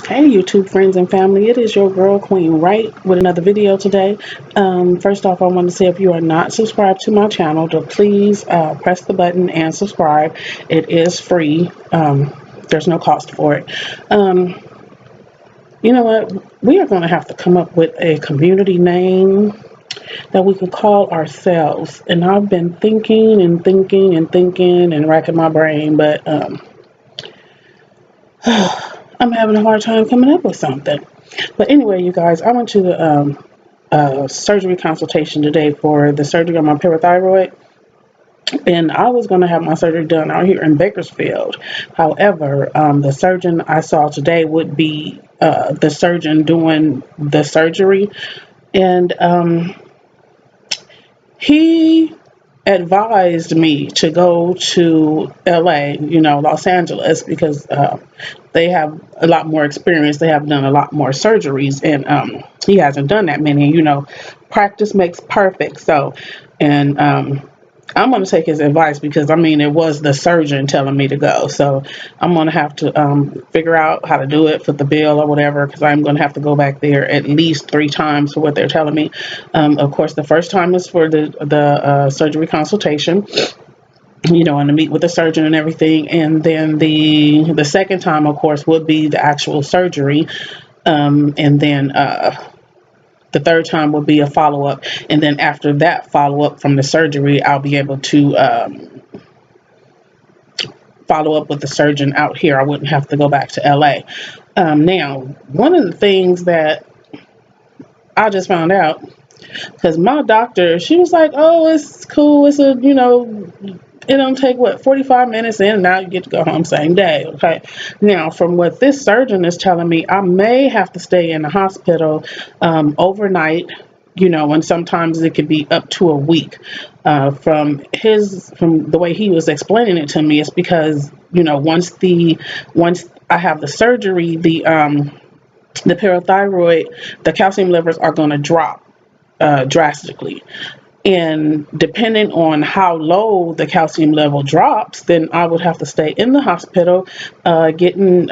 Hey YouTube friends and family, it is your girl Queen Right with another video today. First off, I want to say if you are not subscribed to my channel, to please press the button and subscribe. It is free. There's no cost for it. Um, you know what? We are going to have to come up with a community name that we can call ourselves. And I've been thinking and thinking and thinking and racking my brain, but I'm having a hard time coming up with something. But anyway, you guys, I went to the surgery consultation today for the surgery on my parathyroid, and I was going to have my surgery done out here in Bakersfield. However, the surgeon I saw today would be the surgeon doing the surgery, and he advised me to go to LA, Los Angeles, because they have a lot more experience. They have done a lot more surgeries, and he hasn't done that many. Practice makes perfect. So, and I'm going to take his advice because I mean, it was the surgeon telling me to go. So I'm going to have to figure out how to do it for the bill or whatever, because I'm going to have to go back there at least 3 times for what they're telling me. Of course, the first time is for the surgery consultation, and to meet with the surgeon and everything. And then the second time, of course, would be the actual surgery. And then the third time would be a follow up. And then after that follow up from the surgery, I'll be able to follow up with the surgeon out here. I wouldn't have to go back to LA. Now, one of the things that I just found out, because my doctor, she was like, oh, it's cool. It don't take 45 minutes in and now you get to go home same day. Okay. Now, from what this surgeon is telling me, I may have to stay in the hospital overnight, and sometimes it could be up to a week. From the way he was explaining it to me, it's because, once I have the surgery, the parathyroid, the calcium levels are going to drop drastically. And depending on how low the calcium level drops, then I would have to stay in the hospital, getting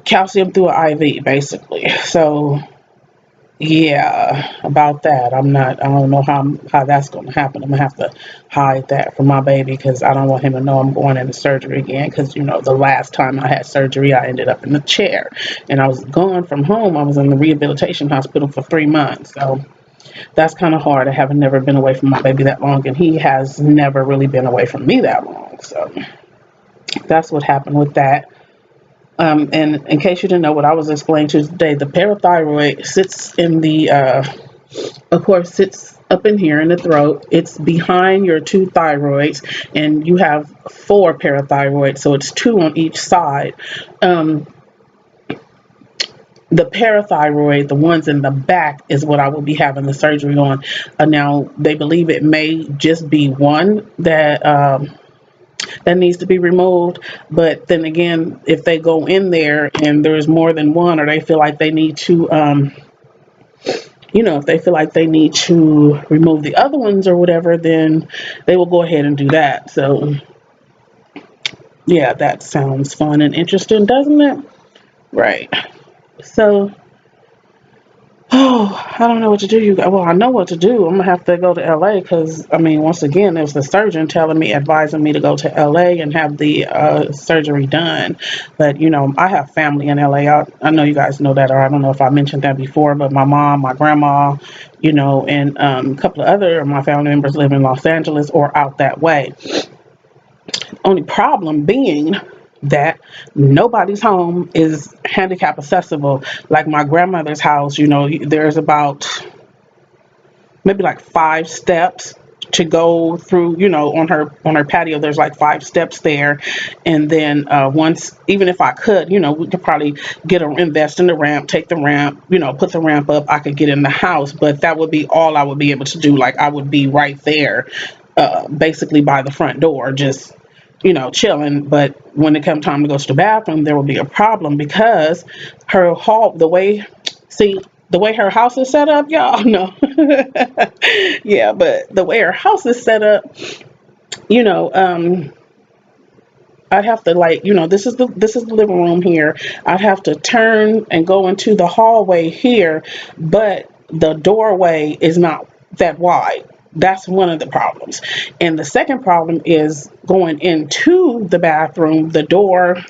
calcium through an IV, basically. So yeah, about that, I don't know how that's going to happen. I'm gonna have to hide that from my baby because I don't want him to know I'm going into surgery again. Because the last time I had surgery, I ended up in the chair, and I was gone from home. I was in the rehabilitation hospital for 3 months. So that's kind of hard. I haven't never been away from my baby that long, and he has never really been away from me that long. So that's what happened with that. And in case you didn't know what I was explaining to you today, the parathyroid sits of course, sits up in here in the throat. It's behind your two thyroids, and you have 4 parathyroids, so it's 2 on each side. Um, the parathyroid, the ones in the back, is what I will be having the surgery on. Now, they believe it may just be one that needs to be removed. But then again, if they go in there and there's more than one, or they feel like they need to, if they feel like they need to remove the other ones or whatever, then they will go ahead and do that. So, yeah, that sounds fun and interesting, doesn't it? Right. So, oh, I don't know what to do. Well, I know what to do. I'm gonna have to go to LA because, I mean, once again, there's the surgeon advising me to go to LA and have the surgery done. But I have family in LA. I know you guys know that, or I don't know if I mentioned that before. But my mom, my grandma, and a couple of other of my family members live in Los Angeles or out that way. Only problem being that nobody's home is handicap accessible. Like my grandmother's house, there's about maybe like 5 steps to go through. On her patio there's like 5 steps there. And then once, even if I could, we could probably invest in the ramp, take the ramp, put the ramp up, I could get in the house. But that would be all I would be able to do. Like, I would be right there, basically by the front door, just chilling. But when it comes time to go to the bathroom, there will be a problem because her hall, the way her house is set up, y'all know. Yeah, but the way her house is set up, you know, um, I'd have to, like, this is the living room here. I'd have to turn and go into the hallway here, but the doorway is not that wide. That's one of the problems. And the second problem is going into the bathroom, the door,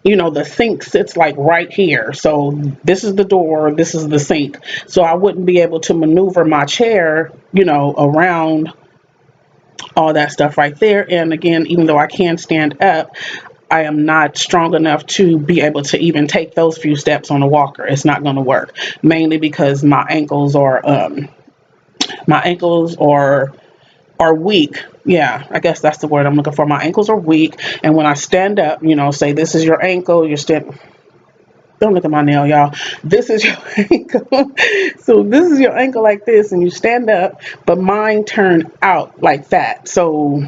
the sink sits like right here. So this is the door, this is the sink. So I wouldn't be able to maneuver my chair, around all that stuff right there. And again, even though I can stand up, I am not strong enough to be able to even take those few steps on a walker. It's not going to work, mainly because my ankles are weak. Yeah, I guess that's the word I'm looking for. My ankles are weak, and when I stand up, say this is your ankle, you're stand. Don't look at my nail, y'all. This is your ankle. So this is your ankle like this, and you stand up, but mine turn out like that. So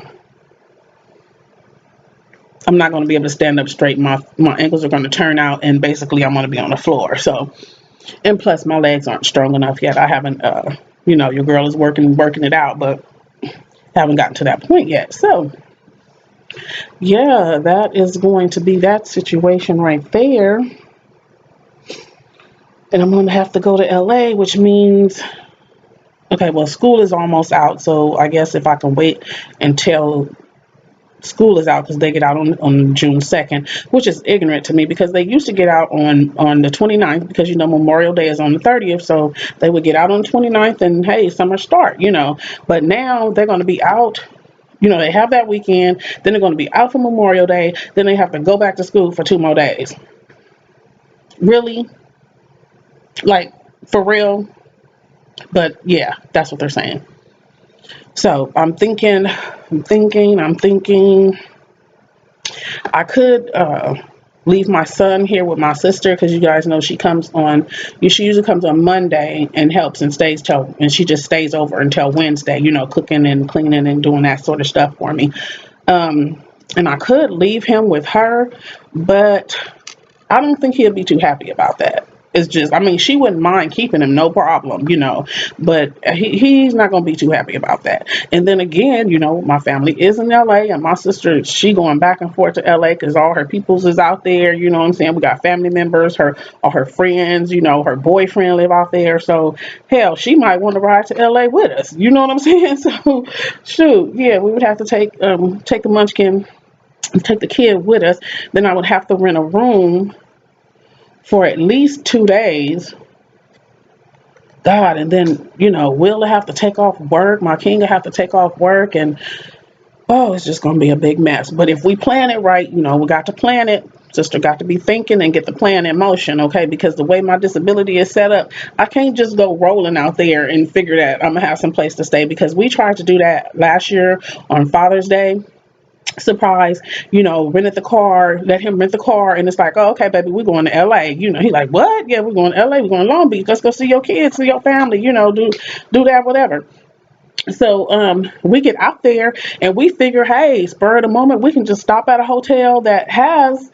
I'm not going to be able to stand up straight. My ankles are going to turn out, and basically I'm going to be on the floor. So, and plus my legs aren't strong enough yet. I haven't, your girl is working it out, but haven't gotten to that point yet. So yeah, that is going to be that situation right there. And I'm going to have to go to LA, which means, okay, well, school is almost out. So I guess if I can wait until school is out, because they get out on June 2nd, which is ignorant to me, because they used to get out on the 29th, because Memorial Day is on the 30th, so they would get out on the 29th and hey, summer start, but now they're going to be out. They have that weekend, then they're going to be out for Memorial Day, then they have to go back to school for 2 more days. Really? Like, for real? But yeah, that's what they're saying. So I'm thinking I could leave my son here with my sister, because you guys know she usually comes on Monday and helps and and she just stays over until Wednesday, cooking and cleaning and doing that sort of stuff for me. And I could leave him with her, but I don't think he'll be too happy about that. It's just, I mean, she wouldn't mind keeping him, no problem, but he's not going to be too happy about that. And then again, my family is in LA, and my sister, she going back and forth to LA because all her peoples is out there. You know what I'm saying? We got family members, all her friends, her boyfriend live out there. So hell, she might want to ride to LA with us. You know what I'm saying? So shoot, yeah, we would have to take the munchkin, take the kid with us. Then I would have to rent a room for at least 2 days. God, and then, Will have to take off work. My king will have to take off work. And, oh, it's just going to be a big mess. But if we plan it right, we got to plan it. Sister got to be thinking and get the plan in motion, okay? Because the way my disability is set up, I can't just go rolling out there and figure that I'm going to have some place to stay. Because we tried to do that last year on Father's Day. Surprise, rented the car, let him rent the car, and it's like, oh, okay, baby, we're going to LA. He like, what? Yeah, we're going to LA, we're going to Long Beach, let's go see your kids, see your family, do that, whatever. So we get out there and we figure, hey, spur of the moment, we can just stop at a hotel that has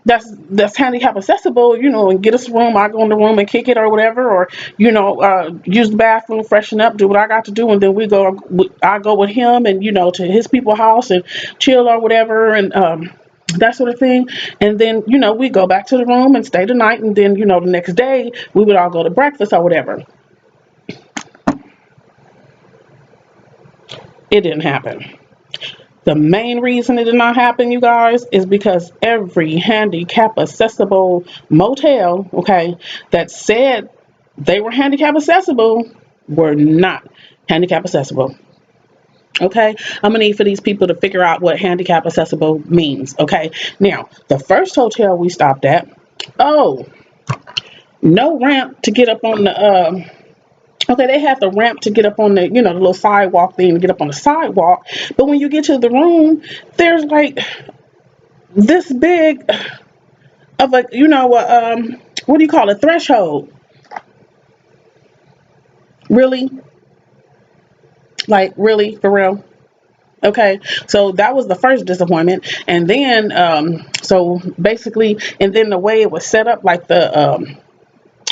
that's handicap accessible, and get us a room. I go in the room and kick it or whatever, or use the bathroom, freshen up, do what I got to do, and then I go with him and to his people's house and chill or whatever, and that sort of thing. And then we go back to the room and stay the night, and then the next day we would all go to breakfast or whatever. It didn't happen. The main reason it did not happen, you guys, is because every handicap accessible motel, okay, that said they were handicap accessible were not handicap accessible. Okay, I'm gonna need for these people to figure out what handicap accessible means. Okay, now the first hotel we stopped at, oh, no ramp to get up on the okay, they have the ramp to get up on the, the little sidewalk thing to get up on the sidewalk. But when you get to the room, there's like this big of a, what do you call it? Threshold. Really? Like, really? For real? Okay. So that was the first disappointment. And then, so basically, and then the way it was set up, like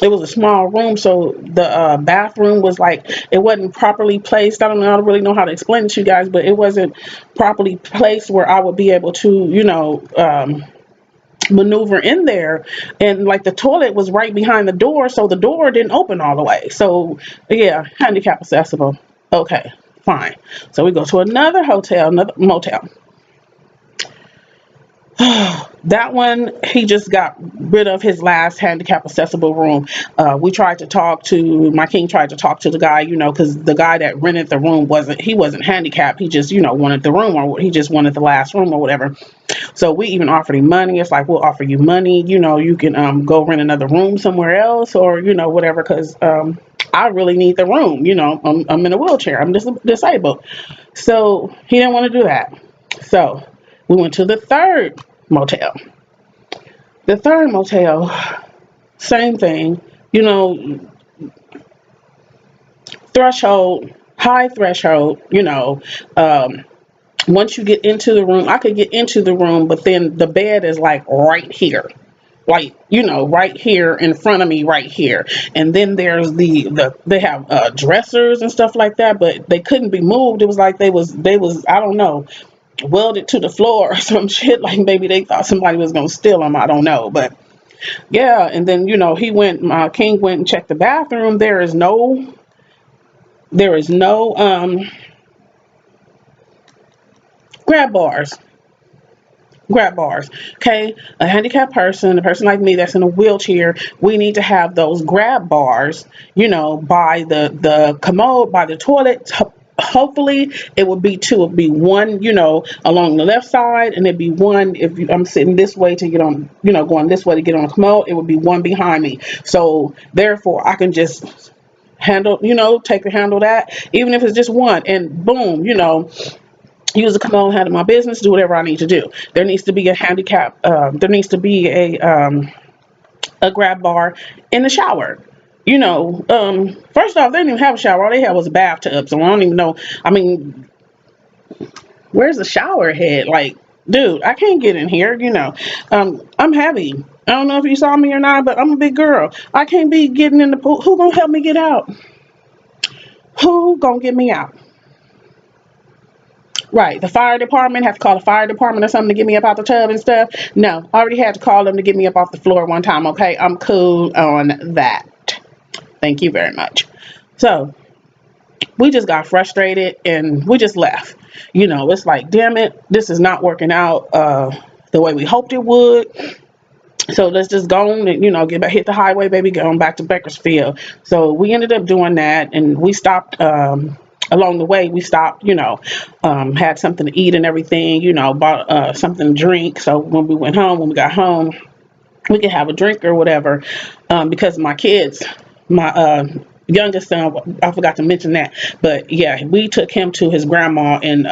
it was a small room, so the bathroom was like, it wasn't properly placed. I don't really know how to explain it to you guys, but it wasn't properly placed where I would be able to, maneuver in there. And like the toilet was right behind the door, so the door didn't open all the way. So yeah, handicap accessible. Okay, fine. So we go to another motel. That one, he just got rid of his last handicap accessible room. We tried to talk to my king, tried to talk to the guy, because the guy that rented the room wasn't handicapped. He just, wanted the room, or he just wanted the last room or whatever. So we even offered him money. It's like, we'll offer you money. You can go rent another room somewhere else, or whatever, because I really need the room. I'm in a wheelchair. I'm disabled. So he didn't want to do that. So we went to the third motel. The third motel, same thing. You know, threshold, high threshold. Once you get into the room, I could get into the room, but then the bed is like right here, like right here in front of me, right here. And then there's they have dressers and stuff like that, but they couldn't be moved. It was like they was I don't know, welded to the floor or some shit. Like maybe they thought somebody was gonna steal them. I don't know, but yeah. And then my king went and checked the bathroom. There is no grab bars. Grab bars. Okay, a handicapped person, a person like me that's in a wheelchair, we need to have those grab bars, by the commode, by the toilet. Hopefully it would be two. It would be one, along the left side, and it'd be one if I'm sitting this way to get on, going this way to get on the commode. It would be one behind me. So therefore, I can just take the handle that, even if it's just one, and boom, use the commode, handle my business, do whatever I need to do. There needs to be a handicap. There needs to be a grab bar in the shower. First off, they didn't even have a shower. All they had was a bathtub. So I don't even know. I mean, where's the shower head? Like, dude, I can't get in here. I'm heavy. I don't know if you saw me or not, but I'm a big girl. I can't be getting in the pool. Who gonna help me get out? Who gonna get me out? Right, the fire department, have to call the fire department or something to get me up out the tub and stuff. No, I already had to call them to get me up off the floor one time. Okay, I'm cool on that. Thank you very much. So we just got frustrated and we just left. It's like, damn it, this is not working out the way we hoped it would. So let's just go on and get back, hit the highway, baby, going back to Bakersfield. So we ended up doing that, and we stopped. Along the way, we stopped, had something to eat and everything, bought something to drink. So when we got home, we could have a drink or whatever. Because my kids, my youngest son, I forgot to mention that, but yeah, we took him to his grandma in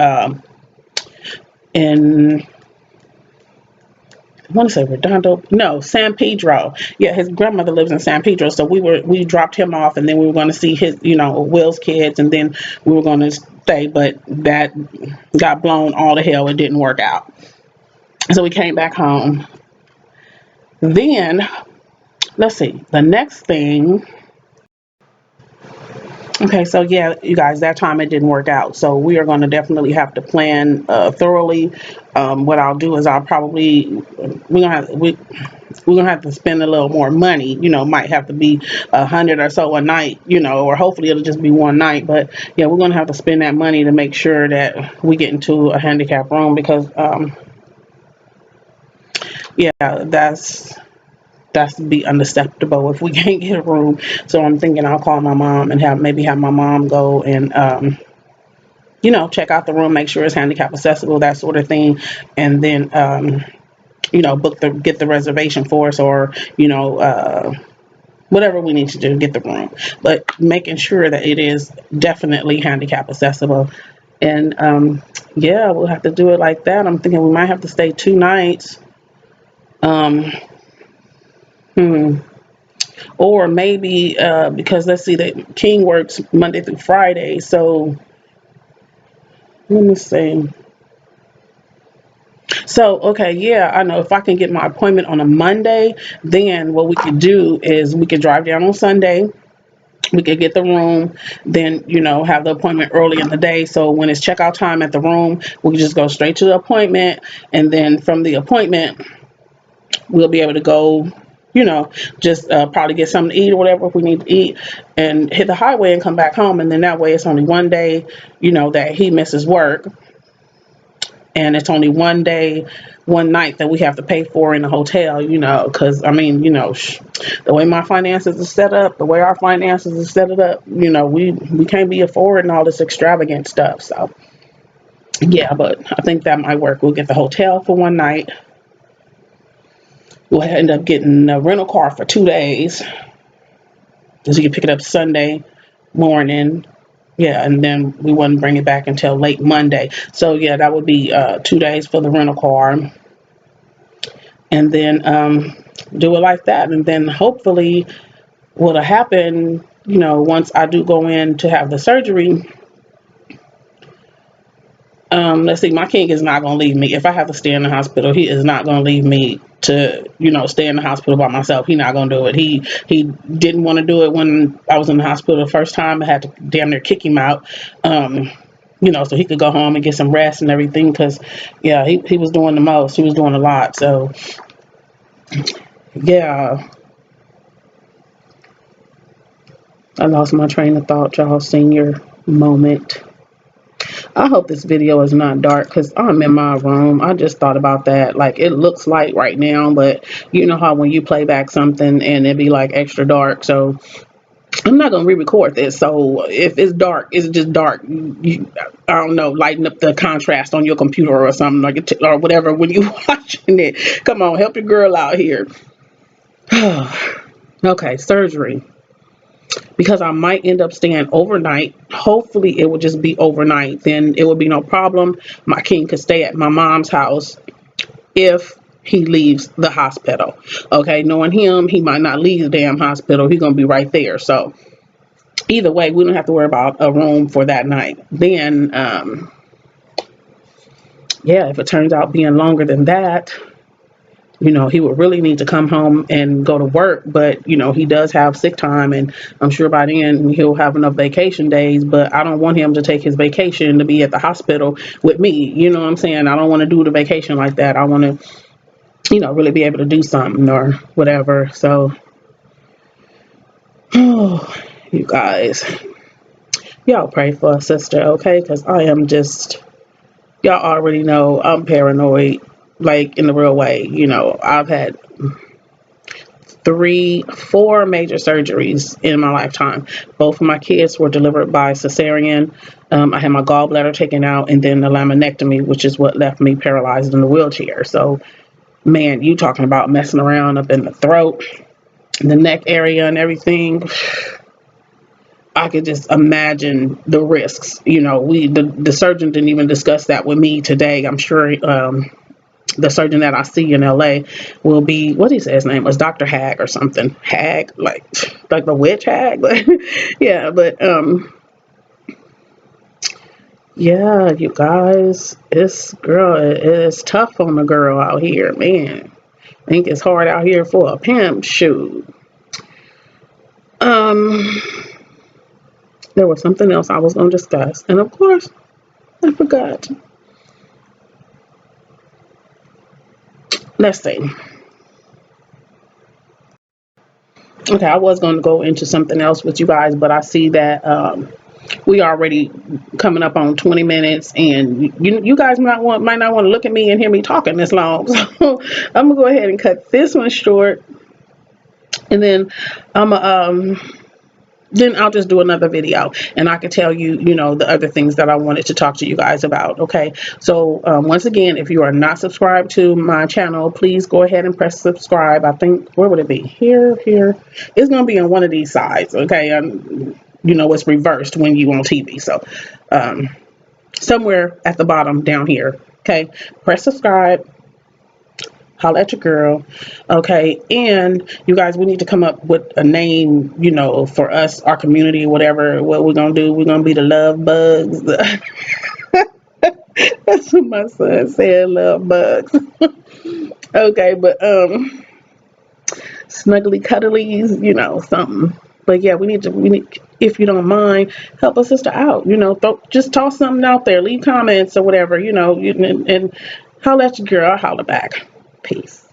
I want to say Redondo, no, San Pedro. Yeah, his grandmother lives in San Pedro, so we dropped him off, and then we were going to see his, Will's kids, and then we were going to stay, but that got blown all to hell. It didn't work out, so we came back home. Then let's see, the next thing. Okay, so yeah, you guys, that time it didn't work out. So we are going to definitely have to plan thoroughly. What I'll do is we're gonna have to spend a little more money. Might have to be 100 or so a night. Or hopefully it'll just be one night. But yeah, we're gonna have to spend that money to make sure that we get into a handicap room because yeah, that's be unacceptable if we can't get a room. So I'm thinking I'll call my mom and have my mom go and check out the room, make sure it's handicap accessible, that sort of thing, and then get the reservation for us, or whatever we need to do to get the room, but making sure that it is definitely handicap accessible. And yeah, we'll have to do it like that. I'm thinking we might have to stay 2 nights. um hmm. Or maybe because let's see, that King works Monday through Friday, so let me see. So, okay, yeah, I know if I can get my appointment on a Monday, then what we could do is we could drive down on Sunday. We could get the room, then, have the appointment early in the day. So when it's checkout time at the room, we can just go straight to the appointment. And then from the appointment, we'll be able to go, just probably get something to eat or whatever if we need to eat and hit the highway and come back home. And then that way it's only one day, that he misses work, and it's only one day, one night that we have to pay for in the hotel, because I mean, the way my finances are set up, the way our finances are set it up, we can't be affording all this extravagant stuff. So yeah, but I think that might work. We'll get the hotel for one night. We'll end up getting a rental car for 2 days, because you can pick it up Sunday morning. Yeah, and then we wouldn't bring it back until late Monday. So yeah, that would be 2 days for the rental car, and then do it like that. And then hopefully, what'll happen, once I do go in to have the surgery. Let's see, my king is not going to leave me. If I have to stay in the hospital, he is not going to leave me to, stay in the hospital by myself. He's not going to do it. He didn't want to do it when I was in the hospital the first time. I had to damn near kick him out, so he could go home and get some rest and everything. Because, yeah, he was doing the most. He was doing a lot. So, yeah, I lost my train of thought, y'all. Senior moment. I hope this video is not dark because I'm in my room. I just thought about that. Like, it looks light right now, but you know how when you play back something and it be like extra dark. So I'm not going to re-record this. So if it's dark, it's just dark. I don't know, lighten up the contrast on your computer or something, like or whatever when you watching it. Come on, help your girl out here. Okay, surgery. Because I might end up staying overnight. Hopefully it will just be overnight. Then it will be no problem. My king could stay at my mom's house if he leaves the hospital. Okay, knowing him, he might not leave the damn hospital. He's gonna be right there. So either way, we don't have to worry about a room for that night. Then yeah, if it turns out being longer than that, he would really need to come home and go to work, but he does have sick time, and I'm sure by then he'll have enough vacation days. But I don't want him to take his vacation to be at the hospital with me. You know what I'm saying? I don't want to do the vacation like that. I want to, really be able to do something or whatever. So, oh, you guys, y'all pray for a sister, okay? Because I am just, y'all already know I'm paranoid, like in the real way. I've had 4 major surgeries in my lifetime. Both of my kids were delivered by cesarean. I had my gallbladder taken out, and then the laminectomy, which is what left me paralyzed in the wheelchair. So, man, you talking about messing around up in the throat, the neck area and everything. I could just imagine the risks. The surgeon didn't even discuss that with me today. I'm sure the surgeon that I see in LA will be, what he said his name was, Dr. Hag or something. Hag, like the witch hag. Yeah, but yeah, you guys, it's tough on the girl out here, man. I think it's hard out here for a pimp. Shoot. There was something else I was going to discuss, and of course I forgot. Let's see. Okay, I was going to go into something else with you guys, but I see that we already coming up on 20 minutes, and you guys might not want to look at me and hear me talking this long. So I'm gonna go ahead and cut this one short, and then then I'll just do another video, and I can tell you, the other things that I wanted to talk to you guys about. Okay, so once again, if you are not subscribed to my channel, please go ahead and press subscribe. I think, where would it be? Here. It's going to be on one of these sides. Okay, it's reversed when you on TV. So somewhere at the bottom down here. Okay, press subscribe. Holla at your girl. Okay, and you guys, we need to come up with a name, for us, our community, whatever. What we're gonna do, we're gonna be the love bugs. That's what my son said. Love bugs. Okay, but snuggly cuddlies, something. But yeah, we need, if you don't mind, help a sister out. Just toss something out there, leave comments or whatever. And holler at your girl, I'll holler back. Peace.